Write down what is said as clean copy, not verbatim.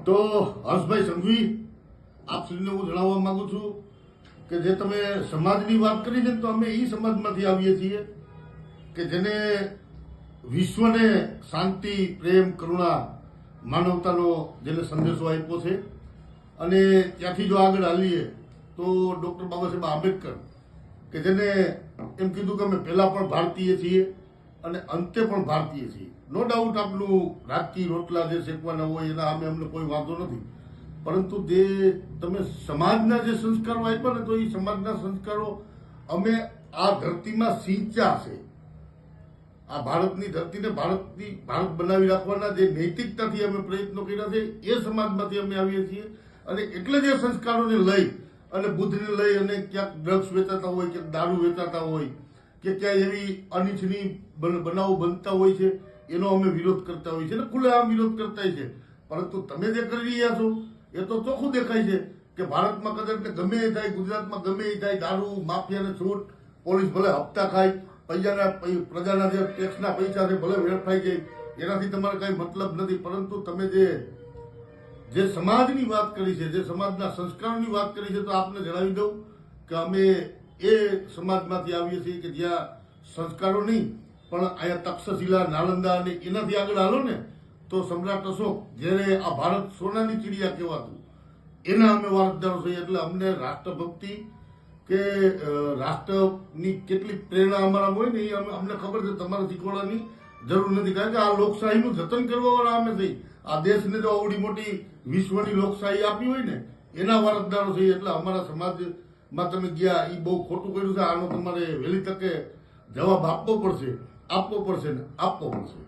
તો હર્ષભાઈ સંઘવી આપ શ્રીને હું જણાવવા માંગુ છું કે જે તમે સમાજની વાત કરી છે તો અમે એ સમાજમાંથી આવીએ છીએ કે જેને વિશ્વને શાંતિ, પ્રેમ, કરુણા, માનવતાનો જેને સંદેશો આપ્યો છે. અને ત્યાંથી જો આગળ હાલીએ તો ડૉક્ટર બાબા સાહેબ આંબેડકર કે જેને એમ કીધું કે અમે પહેલાં પણ ભારતીય છીએ અને અંતે પણ ભારતીય છીએ. નો ડાઉટ આપનું રાજકીય રોટલા જે શેકવાના હોય એના અમે અમને કોઈ વાંધો નથી, પરંતુ જે તમે સમાજના જે સંસ્કારો આપ્યા ને તો એ સમાજના સંસ્કારો અમે આ ધરતીમાં સિંચ્યા છે. આ ભારતની ધરતીને ભારત બનાવી રાખવાના જે નૈતિકતાથી અમે પ્રયત્નો કર્યા છે એ સમાજમાંથી અમે આવીએ છીએ. અને એટલે જ એ સંસ્કારોને લઈ અને બુદ્ધને લઈ અને ક્યાંક ડ્રગ્સ વેચાતા હોય, ક્યાંક દારૂ વેચાતા હોય કે ક્યાંય એવી અનિચ્છનીય બનાવો બનતા હોય છે એનો અમે વિરોધ કરતા હોઈએ છીએ અને ખુલ્લેઆમ વિરોધ કરતા છે. પરંતુ તમે જે કરી રહ્યા છો એ તો ચોખ્ખું દેખાય છે કે ભારતમાં કદાચ ગમે એ થાય, ગુજરાતમાં ગમે એ થાય, દારૂ માફિયાને છૂટ, પોલીસ ભલે હપ્તા ખાય, પ્રજાના જે ટેક્સના પૈસા છે ભલે વેડફાઈ જાય, એનાથી તમારે કઈ મતલબ નથી. પરંતુ તમે જે સમાજની વાત કરી છે, જે સમાજના સંસ્કારોની વાત કરી છે, તો આપને જણાવી દઉં કે અમે એ સમાજમાંથી આવીએ છીએ કે જ્યાં સંસ્કારો નહીં પણ અહીંયા તક્ષશિલા, નાલંદા અને એનાથી આગળ હાલો ને તો સમ્રાટ અશોક જ્યારે આ ભારત સોનાની ચીડિયા કહેવાતું એના અમે વારસદારો છીએ. એટલે અમને રાષ્ટ્રભક્તિ કે રાષ્ટ્રની કેટલી પ્રેરણા અમારા હોય ને એ અમને ખબર છે. તમારે શીખવાડવાની જરૂર નથી, કારણ કે આ લોકશાહીનું જતન કરવાવાળા અમે થઈ. આ દેશને જો આવડી મોટી વિશ્વની લોકશાહી આપી હોય ને એના વારસદારો છીએ. એટલે અમારા સમાજમાં તમે ગયા એ બહુ ખોટું કર્યું છે. આનો તમારે વહેલી તકે જવાબ આપવો પડશે ને આપવો પડશે.